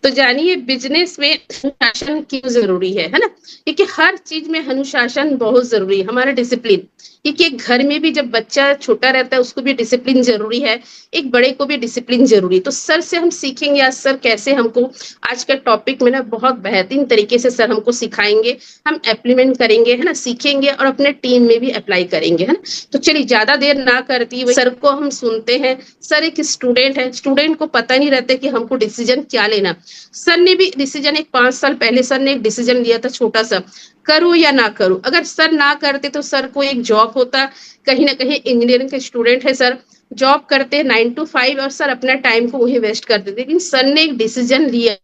तो जानिए बिज़नेस में अनुशासन क्यों ज़रूरी है ना? क्योंकि हर चीज़ में अनुशासन बहुत ज़रूरी है, हमारा डिसिप्लिन। क्योंकि एक घर में भी जब बच्चा छोटा रहता है उसको भी डिसिप्लिन ज़रूरी है, एक बड़े को भी डिसिप्लिन ज़रूरी है। तो सर से हम सीखेंगे आज सर कैसे हमको आज के टॉपिक में ना बहुत बेहतरीन तरीके से सर हमको सिखाएँगे, हम इम्प्लीमेंट करेंगे, है ना? सीखेंगे और अपने टीम में भी अप्लाई करेंगे, है ना? तो चलिए ज़्यादा देर ना करती हुए सर को हम सुनते हैं। सर एक स्टूडेंट है, स्टूडेंट को पता नहीं रहता कि हमको डिसीज़न क्या लेना। सर ने भी डिसीज़न एक 5 साल पहले सर ने एक डिसीज़न लिया था छोटा-सा, करूँ या ना करूँ? अगर सर ना करते तो सर को एक जॉब होता, कहीं न कहीं इंजीनियरिंग के स्टूडेंट है सर, जॉब करते 9 टू 5 और सर अपना टाइम को वहीं वेस्ट कर देते। लेकिन सर ने एक डिसीज़न लिया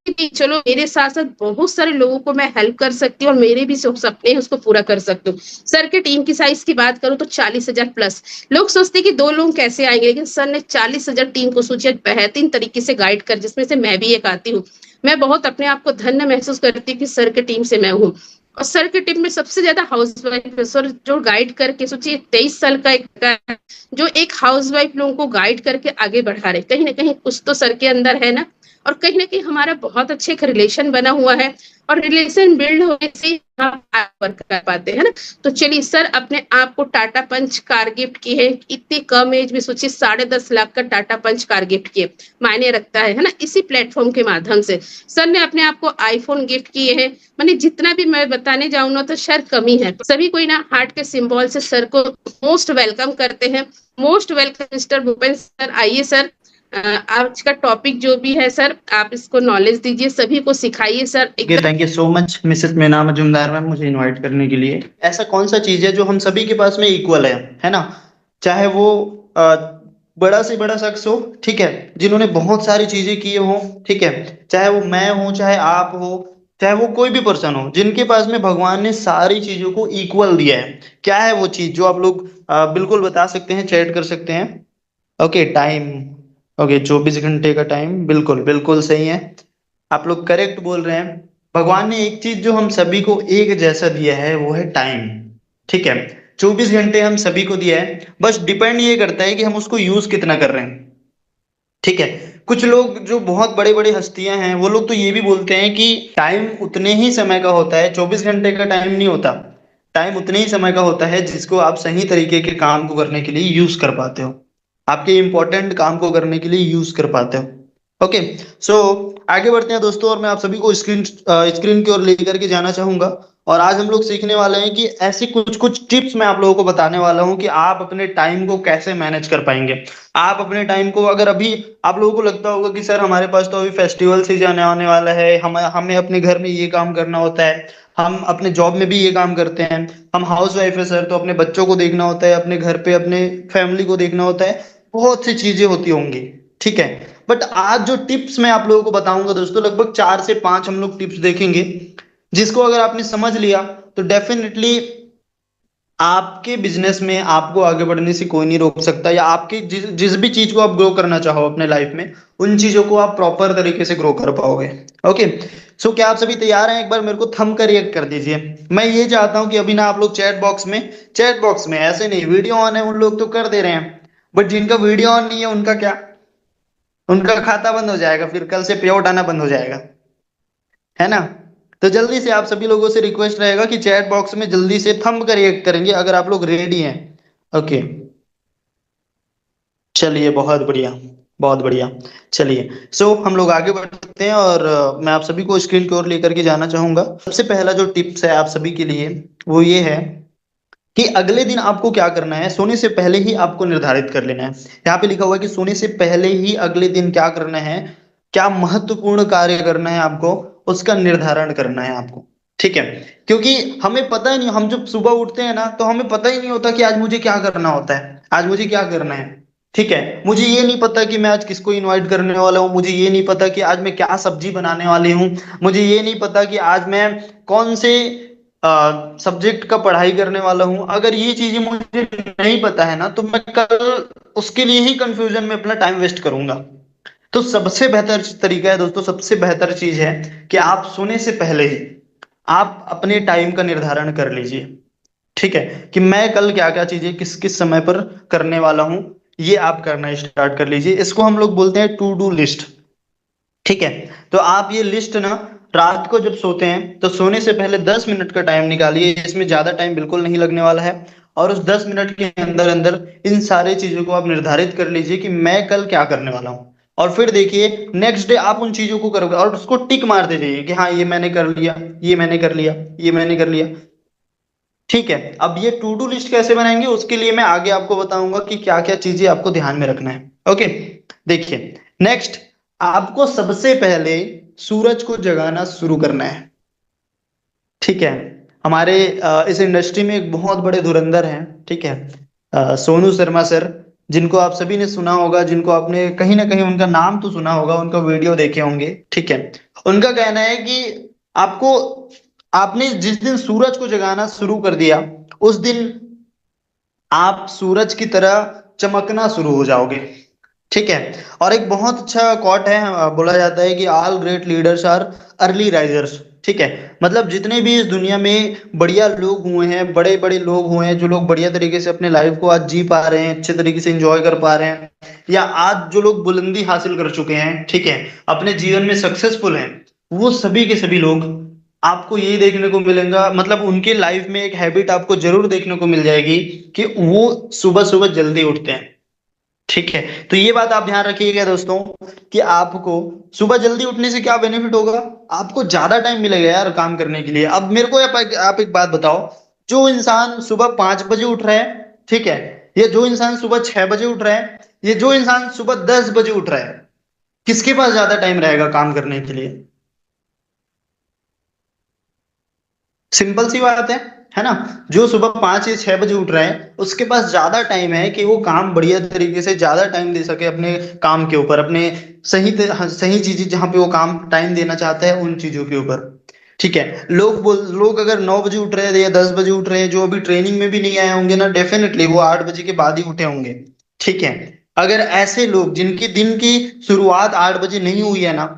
कि चलो मेरे साथ-साथ बहुत सारे लोगों को मैं हेल्प कर सकती हूँ और मेरे भी सपने हैं उसको पूरा कर सकती हूँ। सर के टीम की साइज़ की बात करूँ तो 40,000 प्लस। लोग सोचते हैं कि 2 लोग कैसे आएँगे, लेकिन सर ने 40,000 टीम को सोचिए बेहतरीन तरीके से गाइड कर जिसमें से मैं भी एक आती हूँ। मैं बहुत अपने आप को धन्य महसूस करती हूँ कि सर के टीम से मैं हूँ। और सर के टीम में सबसे ज़्यादा हाउसवाइफ है सर जो गाइड करके सोचिए 23 साल का एक लड़का है, जो एक हाउसवाइफ लोगों को गाइड करके आगे बढ़ा रहे। कहीं न कहीं कुछ तो सर के अंदर है ना और कहीं न कहीं हमारा बहुत अच्छे एक रिलेशन बना हुआ है और रिलेशन बिल्ड होने से ही हम आगे वर्क कर पाते हैं ना। तो चलिए सर अपने आप को टाटा पंच कार गिफ्ट की है। इतनी कम एज में सोचिए 10.5 लाख का टाटा पंच कार गिफ्ट किए, मायने रखता है ना? इसी प्लेटफ़ॉर्म के माध्यम से। सर ने अपने आप को आईफ़ोन गिफ्ट किए हैं। माने जितना भी मैं बताने जाऊँ ना तो शायद कम ही है। सभी कोई ना हार्ट के सिंबल से सर को मोस्ट वेलकम करते हैं। Most welcome mister Bhupendra sir आइए सर। आज का टॉपिक जो भी है सर, आप इसको नॉलेज दीजिए, सभी को सिखाइए सर ओके, एकदम। Thank you so much Mrs Meena Majumdar ma'am मुझे इनवाइट करने के लिए। ऐसा कौन सा चीज है जो हम सभी के पास में इक्वल है ना? चाहे वो बड़ा से बड़ा शख्स हो, ठीक है, जिन्होंने बहुत सारी चीजें की हो, ठीक है, चाहे वो मैं हूं, चाहे आप हो, चाहे वो कोई भी पर्सन हो, जिनके पास में भगवान ने सारी चीजों को इक्वल दिया है। क्या है वो चीज जो आप लोग बिल्कुल बता सकते हैं, चैट कर सकते हैं। Okay, time. ओके, 24 घंटे का टाइम, बिल्कुल बिल्कुल सही है। आप लोग करेक्ट बोल रहे हैं। भगवान ने एक चीज जो हम सभी को एक जैसा दिया है वो है टाइम। ठीक है, 24 घंटे हम सभी को दिया है, बस डिपेंड ये करता है कि हम उसको यूज कितना कर रहे हैं। ठीक है, कुछ लोग जो बहुत बड़े बड़े हस्तियां हैं वो लोग तो ये भी बोलते हैं कि टाइम उतने ही समय का होता है, 24 घंटे का टाइम नहीं होता। टाइम उतने ही समय का होता है जिसको आप सही तरीके के काम को करने के लिए यूज कर पाते हो, आपके इंपॉर्टेंट काम को करने के लिए यूज कर पाते हो। ओके, सो आगे बढ़ते हैं दोस्तों, और मैं आप सभी को स्क्रीन की ओर लेकर के जाना चाहूंगा। और आज हम लोग सीखने वाले हैं कि ऐसी कुछ कुछ टिप्स मैं आप लोगों को बताने वाला हूं कि आप अपने टाइम को कैसे मैनेज कर पाएंगे। आप अपने टाइम को, अगर अभी आप लोगों को लगता होगा कि सर हमारे पास तो अभी फेस्टिवल सीजन आने वाला है, हम हमें अपने घर में ये काम करना होता है, हम अपने जॉब में भी ये काम करते हैं, हम हाउस वाइफ है सर तो अपने बच्चों को देखना होता है, अपने घर पे अपने फैमिली को देखना होता है, बहुत सी चीजें होती होंगी। ठीक है, बट आज जो टिप्स मैं आप लोगों को बताऊंगा दोस्तों, लगभग 4 से 5 हम लोग टिप्स देखेंगे, जिसको अगर आपने समझ लिया तो डेफिनेटली आपके बिजनेस में आपको आगे बढ़ने से कोई नहीं रोक सकता, या आपकी जिस जिस भी चीज को आप ग्रो करना चाहो अपने लाइफ में, उन चीजों को आप प्रॉपर तरीके से ग्रो कर पाओगे। ओके, सो क्या आप सभी तैयार हैं? एक बार मेरे को थंब कर रिएक्ट कर दीजिए। मैं ये चाहता हूं कि अभी ना आप लोग चैट बॉक्स में ऐसे नहीं, वीडियो ऑन है उन लोग तो कर दे रहे हैं, बट जिनका वीडियो ऑन नहीं है उनका क्या, उनका खाता बंद हो जाएगा, फिर कल से पे आउट आना बंद हो जाएगा, है ना? तो जल्दी से आप सभी लोगों से रिक्वेस्ट रहेगा कि चैट बॉक्स में जल्दी से थंब कर रिएक्ट करेंगे अगर आप लोग रेडी हैं। ओके, चलिए, बहुत बढ़िया, बहुत बढ़िया। चलिए, सो हम लोग आगे बढ़ सकते हैं, और मैं आप सभी को स्क्रीन की ओर लेकर के जाना चाहूंगा। सबसे पहला जो टिप्स है आप सभी के लिए वो ये है कि अगले दिन आपको क्या करना है, सोने से पहले ही आपको निर्धारित कर लेना है। यहाँ पे लिखा हुआ है कि सोने से पहले ही अगले दिन क्या करना है, क्या महत्वपूर्ण कार्य करना है आपको, उसका निर्धारण करना है आपको। ठीक है, क्योंकि हमें पता ही नहीं, हम जब सुबह उठते हैं ना तो हमें पता ही नहीं होता कि आज मुझे क्या करना होता है, आज मुझे क्या करना है। ठीक है, मुझे ये नहीं पता कि मैं आज किसको इनवाइट करने वाला हूँ, मुझे ये नहीं पता कि आज मैं क्या सब्जी बनाने वाली हूँ, मुझे ये नहीं पता कि आज मैं कौन से सब्जेक्ट का पढ़ाई करने वाला हूं। अगर ये चीजें मुझे नहीं पता है ना तो मैं कल उसके लिए ही कंफ्यूजन में अपना टाइम वेस्ट करूंगा। तो सबसे बेहतर तरीका है दोस्तों, सबसे बेहतर चीज है कि आप सोने से पहले ही आप अपने टाइम का निर्धारण कर लीजिए। ठीक है, कि मैं कल क्या क्या चीजें किस किस समय पर करने वाला हूं, ये आप करना स्टार्ट कर लीजिए। इसको हम लोग बोलते हैं टू डू लिस्ट। ठीक है। तो आप ये लिस्ट ना रात को जब सोते हैं तो सोने से पहले 10 मिनट का टाइम निकालिए, इसमें ज्यादा टाइम बिल्कुल नहीं लगने वाला है। और उस 10 मिनट के अंदर अंदर इन सारी चीजों को आप निर्धारित कर लीजिए कि मैं कल क्या करने वाला हूँ। और फिर देखिए नेक्स्ट डे आप उन चीजों को करोगे और उसको टिक मारते जाइए कि हाँ ये मैंने कर लिया, ये मैंने कर लिया, ये मैंने कर लिया। ठीक है। अब ये टू डू लिस्ट कैसे बनाएंगे उसके लिए मैं आगे आपको बताऊंगा कि क्या क्या चीजें आपको ध्यान में रखना है। ओके। देखिए नेक्स्ट, आपको सबसे पहले सूरज को जगाना शुरू करना है। ठीक है। हमारे इस इंडस्ट्री में एक बहुत बड़े धुरंधर हैं। ठीक है। सोनू शर्मा सर, जिनको आप सभी ने सुना होगा, जिनको आपने कहीं ना कहीं उनका नाम तो सुना होगा, उनका वीडियो देखे होंगे। ठीक है। उनका कहना है कि आपको, आपने जिस दिन सूरज को जगाना शुरू कर दिया उस दिन आप सूरज की तरह चमकना शुरू हो जाओगे। ठीक है। और एक बहुत अच्छा कोट है, बोला जाता है कि all great leaders are early risers. ठीक है। मतलब जितने भी इस दुनिया में बढ़िया लोग हुए हैं, बड़े बड़े लोग हुए हैं, जो लोग बढ़िया तरीके से अपने लाइफ को आज जी पा रहे हैं, अच्छे तरीके से एंजॉय कर पा रहे हैं, या आज जो लोग बुलंदी हासिल कर चुके हैं, ठीक है, अपने जीवन में सक्सेसफुल हैं, वो सभी के सभी लोग आपको यही देखने को मिलेगा, मतलब उनके लाइफ में एक हैबिट आपको जरूर देखने को मिल जाएगी कि वो सुबह सुबह जल्दी उठते हैं। ठीक है। तो ये बात आप ध्यान रखिएगा दोस्तों कि आपको सुबह जल्दी उठने से क्या बेनिफिट होगा, आपको ज्यादा टाइम मिलेगा यार काम करने के लिए। अब मेरे को आप एक बात बताओ, जो इंसान सुबह 5 बजे उठ रहा है, ठीक है, ये जो इंसान सुबह 6 बजे उठ रहा है, ये जो इंसान सुबह 10 बजे उठ रहा है, किसके पास ज्यादा टाइम रहेगा काम करने के लिए? सिंपल सी बात है ना। जो सुबह 5 या 6 बजे उठ रहा है उसके पास ज्यादा टाइम है कि वो काम बढ़िया तरीके से ज्यादा टाइम दे सके अपने काम के ऊपर, अपने सही चीजें जहां पे वो काम टाइम देना चाहता है उन चीजों के ऊपर। ठीक है। लोग अगर 9 बजे उठ रहे हैं या 10 बजे उठ रहे हैं, जो अभी ट्रेनिंग में भी नहीं आए होंगे ना, डेफिनेटली वो 8 बजे के बाद ही उठे होंगे। ठीक है। अगर ऐसे लोग जिनकी दिन की शुरुआत 8 बजे नहीं हुई है ना,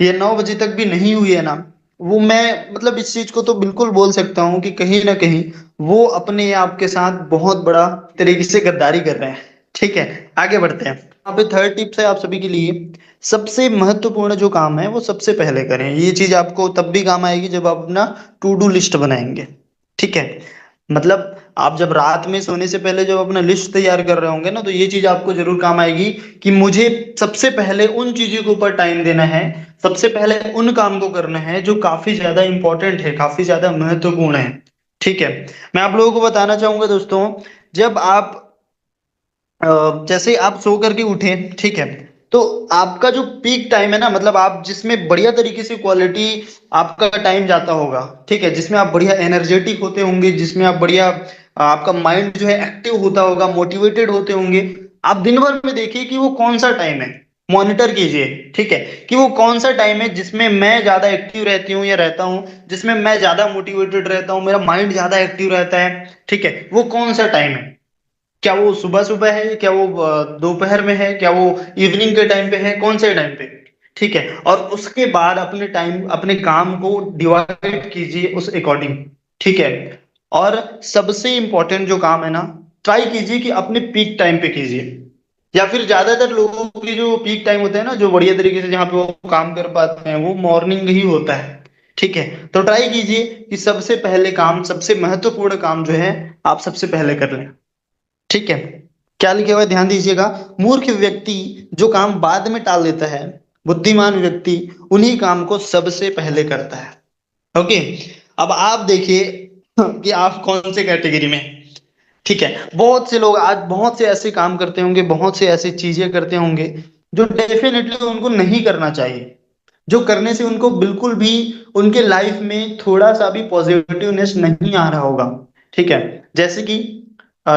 ये 9 बजे तक भी नहीं हुई है ना, वो मैं मतलब इस चीज को तो बिल्कुल बोल सकता हूँ कि कहीं ना कहीं वो अपने आप के साथ बहुत बड़ा तरीके से गद्दारी कर रहे हैं। ठीक है। आगे बढ़ते हैं। यहाँ पे थर्ड टिप्स है आप सभी के लिए, सबसे महत्वपूर्ण जो काम है वो सबसे पहले करें। ये चीज आपको तब भी काम आएगी जब आप अपना टू डू लिस्ट बनाएंगे। ठीक है। मतलब आप जब रात में सोने से पहले जब अपना लिस्ट तैयार कर रहे होंगे ना, तो ये चीज आपको जरूर काम आएगी कि मुझे सबसे पहले उन चीजों के ऊपर टाइम देना है, सबसे पहले उन काम को करना है जो काफी ज्यादा इंपॉर्टेंट है, काफी ज्यादा महत्वपूर्ण है। ठीक है। मैं आप लोगों को बताना चाहूंगा दोस्तों, जब आप जैसे आप सो करके उठे, ठीक है, तो आपका जो पीक टाइम है ना, मतलब आप जिसमें बढ़िया तरीके से क्वालिटी आपका टाइम जाता होगा, ठीक है, जिसमें आप बढ़िया एनर्जेटिक होते होंगे, जिसमें आप बढ़िया आपका माइंड जो है एक्टिव होता होगा, मोटिवेटेड होते होंगे, आप दिन भर में देखिए कि वो कौन सा टाइम है, मॉनिटर कीजिए। ठीक है। कि वो कौन सा टाइम है जिसमें मैं ज्यादा एक्टिव रहती हूँ या रहता हूँ, जिसमें मैं ज्यादा मोटिवेटेड रहता हूँ, मेरा माइंड ज्यादा एक्टिव रहता है। ठीक है। वो कौन सा टाइम है? क्या वो सुबह सुबह है, क्या वो दोपहर में है, क्या वो इवनिंग के टाइम पे है, कौन से टाइम पे? ठीक है। और उसके बाद अपने टाइम, अपने काम को डिवाइड कीजिए उस अकॉर्डिंग। ठीक है। और सबसे इंपॉर्टेंट जो काम है ना, ट्राई कीजिए कि अपने पीक टाइम पे कीजिए, या फिर ज्यादातर लोगों की जो पीक टाइम होता है ना, जो बढ़िया तरीके से जहाँ पे वो काम कर पाते हैं, वो मॉर्निंग ही होता है। ठीक है। तो ट्राई कीजिए कि सबसे पहले काम, सबसे महत्वपूर्ण काम जो है आप सबसे पहले कर लें। ठीक है। क्या लिखे हुआ है ध्यान दीजिएगा, मूर्ख व्यक्ति जो काम बाद में टाल देता है, बुद्धिमान व्यक्ति उन्हीं काम को सबसे पहले करता है। ओके। अब आप देखिए कि आप कौन से कैटेगरी में हैं। ठीक है। बहुत से लोग आज बहुत से ऐसे काम करते होंगे, बहुत से ऐसी चीजें करते होंगे जो डेफिनेटली उनको नहीं करना चाहिए, जो करने से उनको बिल्कुल भी उनके लाइफ में थोड़ा सा भी पॉजिटिवनेस नहीं आ रहा होगा। ठीक है। जैसे कि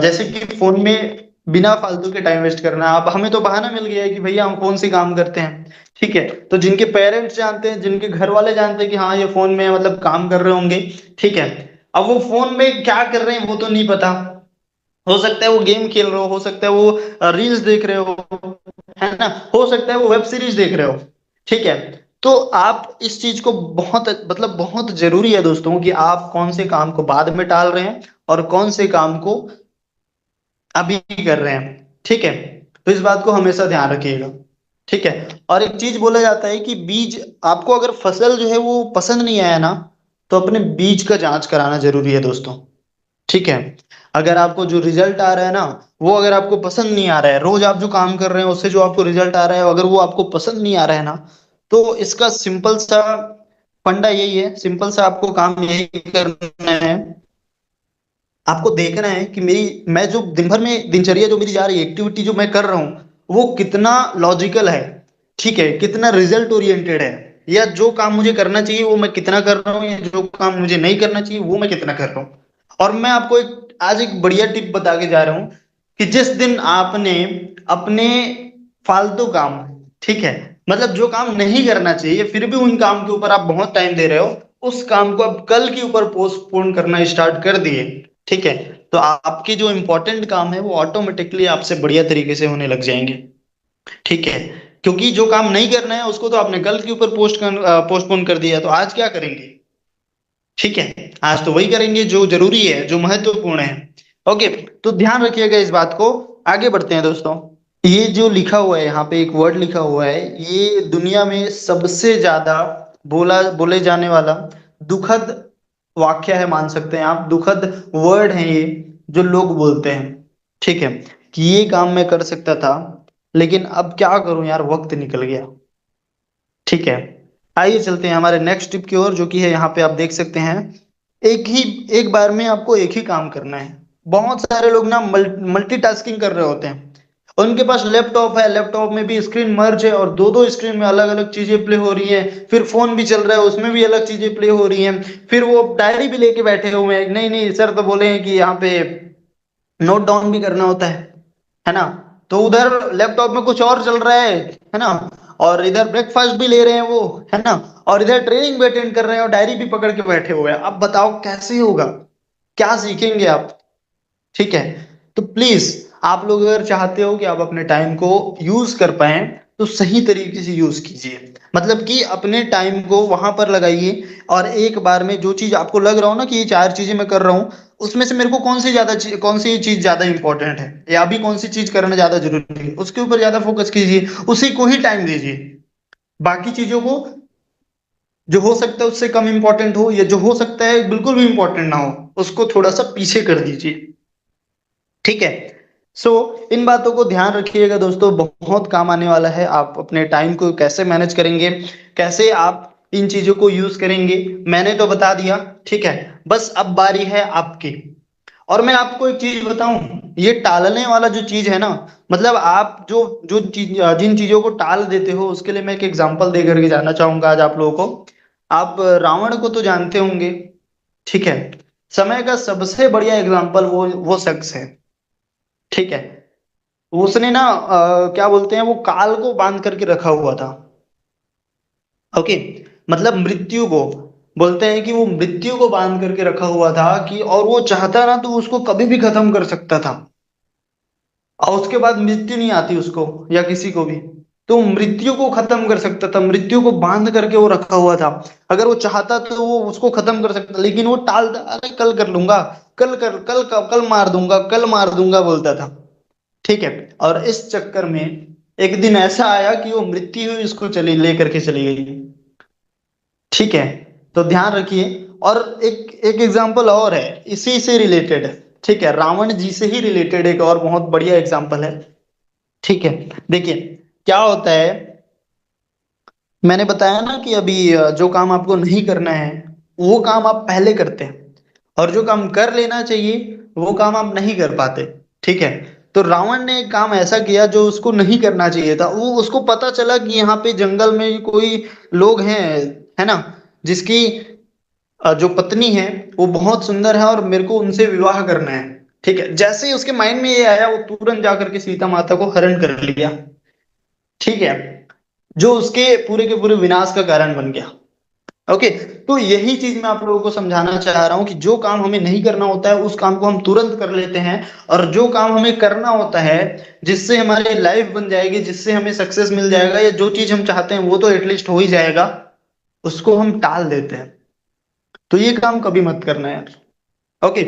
जैसे कि फोन में बिना फालतू के टाइम वेस्ट करना। अब हमें तो बहाना मिल गया है कि भैया हम फोन से काम करते हैं। ठीक है। तो जिनके पेरेंट्स जानते हैं, जिनके घर वाले जानते हैं कि हाँ ये फोन में मतलब काम कर रहे होंगे, ठीक है, अब वो फोन में क्या कर रहे हैं वो तो नहीं पता, हो सकता है वो गेम खेल रहे हो सकता है वो रील्स देख रहे हो, है ना, हो सकता है वो वेब सीरीज देख रहे हो। ठीक है। तो आप इस चीज को बहुत मतलब बहुत जरूरी है दोस्तों कि आप कौन से काम को बाद में टाल रहे हैं और कौन से काम को अभी कर रहे हैं। ठीक है। तो इस बात को हमेशा ध्यान रखिएगा। ठीक है। और एक चीज बोला जाता है कि बीज, आपको अगर फसल जो है वो पसंद नहीं आया ना, तो अपने बीज का जांच कराना जरूरी है दोस्तों। ठीक है। अगर आपको जो रिजल्ट आ रहा है ना, वो अगर आपको पसंद नहीं आ रहा है, रोज आप जो काम कर रहे हैं उससे जो आपको रिजल्ट आ रहा है, अगर वो आपको पसंद नहीं आ रहा है ना, तो इसका सिंपल सा फंडा यही है, सिंपल सा आपको काम यही करना है। आपको देखना है कि मेरी, मैं जो दिन भर में दिनचर्या जो मेरी जा रही है, एक्टिविटी जो मैं कर रहा हूँ वो कितना लॉजिकल है, ठीक है, कितना रिजल्ट ओरिएंटेड है, या जो काम मुझे करना चाहिए वो मैं कितना कर रहा हूँ, या जो काम मुझे नहीं करना चाहिए वो मैं कितना कर रहा हूँ। और मैं आपको एक आज एक बढ़िया टिप बता के जा रहा हूँ कि जिस दिन आपने अपने फालतू काम, ठीक है, मतलब जो काम नहीं करना चाहिए फिर भी उन काम के ऊपर आप बहुत टाइम दे रहे हो, उस काम को आप कल के ऊपर पोस्टपोन करना स्टार्ट कर दिए, ठीक है, तो आपके जो इंपॉर्टेंट काम है वो ऑटोमेटिकली आपसे बढ़िया तरीके से होने लग जाएंगे। ठीक है। क्योंकि जो काम नहीं करना है उसको तो आपने कल के ऊपर पोस्टपोन कर दिया, तो आज क्या करेंगे? ठीक है, आज तो वही करेंगे जो जरूरी है, जो महत्वपूर्ण है। ओके। तो ध्यान रखिएगा इस बात को। आगे बढ़ते हैं दोस्तों। ये जो लिखा हुआ है यहाँ पे, एक वर्ड लिखा हुआ है, ये दुनिया में सबसे ज्यादा बोले जाने वाला दुखद वाक्य है, मान सकते हैं आप, दुखद वर्ड है ये, जो लोग बोलते हैं। ठीक है। कि ये काम मैं कर सकता था, लेकिन अब क्या करूं यार, वक्त निकल गया। ठीक है। आइए चलते हैं हमारे नेक्स्ट टिप की ओर, जो कि है यहाँ पे आप देख सकते हैं। एक ही एक बार में आपको एक ही काम करना है। बहुत सारे लोग ना मल्टीटास्किंग कर रहे होते हैं। उनके पास लैपटॉप है, लैपटॉप में भी स्क्रीन मर्ज है, और दो दो स्क्रीन में अलग अलग चीजें प्ले हो रही हैं, फिर फोन भी चल रहा है उसमें भी अलग चीजें प्ले हो रही हैं, फिर वो डायरी भी लेके बैठे हुए हैं, नहीं नहीं सर तो बोले हैं कि यहाँ पे नोट डाउन भी करना होता है ना। तो उधर लैपटॉप में कुछ और चल रहा है ना, और इधर ब्रेकफास्ट भी ले रहे हैं वो, है ना, और इधर ट्रेनिंग भी अटेंड कर रहे हैं और डायरी भी पकड़ के बैठे हुए हैं। अब बताओ कैसे होगा, क्या सीखेंगे आप? ठीक है। तो प्लीज, आप लोग अगर चाहते हो कि आप अपने टाइम को यूज कर पाए, तो सही तरीके से यूज कीजिए। मतलब कि अपने टाइम को वहां पर लगाइए, और एक बार में जो चीज आपको लग रहा हो ना कि ये चार चीजें मैं कर रहा हूँ, उसमें से मेरे को कौन सी चीज ज्यादा इंपॉर्टेंट है, या अभी कौन सी चीज करना ज्यादा जरूरी है, उसके ऊपर ज्यादा फोकस कीजिए, उसी को ही टाइम दीजिए। बाकी चीजों को, जो हो सकता है उससे कम इंपॉर्टेंट हो, या जो हो सकता है बिल्कुल भी इंपॉर्टेंट ना हो, उसको थोड़ा सा पीछे कर दीजिए। ठीक है। सो इन बातों को ध्यान रखिएगा दोस्तों, बहुत काम आने वाला है। आप अपने टाइम को कैसे मैनेज करेंगे, कैसे आप इन चीजों को यूज करेंगे, मैंने तो बता दिया। ठीक है। बस अब बारी है आपकी। और मैं आपको एक चीज बताऊं, ये टालने वाला जो चीज है ना, मतलब आप जो जो चीज जिन चीजों को टाल देते हो, उसके लिए मैं एक एग्जांपल दे करके जाना चाहूंगा आज आप लोगों को। आप रावण को तो जानते होंगे। ठीक है। समय का सबसे बढ़िया एग्जांपल वो शख्स है। ठीक है। उसने ना क्या बोलते हैं, वो काल को बांध करके रखा हुआ था। ओके। मतलब मृत्यु को, बोलते हैं कि वो मृत्यु को बांध करके रखा हुआ था, कि और वो चाहता ना तो उसको कभी भी खत्म कर सकता था, और उसके बाद मृत्यु नहीं आती उसको या किसी को भी, तो मृत्यु को खत्म कर सकता था, मृत्यु को बांध करके वो रखा हुआ था। अगर वो चाहता तो वो उसको खत्म कर सकता, लेकिन वो अरे कल कर लूंगा, कल मार दूंगा बोलता था। ठीक है। और इस चक्कर में एक दिन ऐसा आया कि वो मृत्यु ही उसको चली लेकर के चली गई। ठीक है। तो ध्यान रखिए। और एक एक एग्जांपल और है, इसी से रिलेटेड है। ठीक है, रावण जी से ही रिलेटेड एक और बहुत बढ़िया एग्जांपल है। ठीक है। देखिए क्या होता है, मैंने बताया ना कि अभी जो काम आपको नहीं करना है वो काम आप पहले करते हैं, और जो काम कर लेना चाहिए वो काम आप नहीं कर पाते। ठीक है। तो रावण ने एक काम ऐसा किया जो उसको नहीं करना चाहिए था। वो उसको पता चला कि यहाँ पे जंगल में कोई लोग हैं, है ना, जिसकी जो पत्नी है वो बहुत सुंदर है, और मेरे को उनसे विवाह करना है। ठीक है। जैसे ही उसके माइंड में ये आया, वो तुरंत जाकर के सीता माता को हरण कर लिया। ठीक है। जो उसके पूरे के पूरे विनाश का कारण बन गया। ओके। तो यही चीज मैं आप लोगों को समझाना चाह रहा हूं कि जो काम हमें नहीं करना होता है उस काम को हम तुरंत कर लेते हैं, और जो काम हमें करना होता है, जिससे हमारी लाइफ बन जाएगी, जिससे हमें सक्सेस मिल जाएगा, या जो चीज हम चाहते हैं वो तो एटलीस्ट हो ही जाएगा, उसको हम टाल देते हैं। तो ये काम कभी मत करना यार। ओके।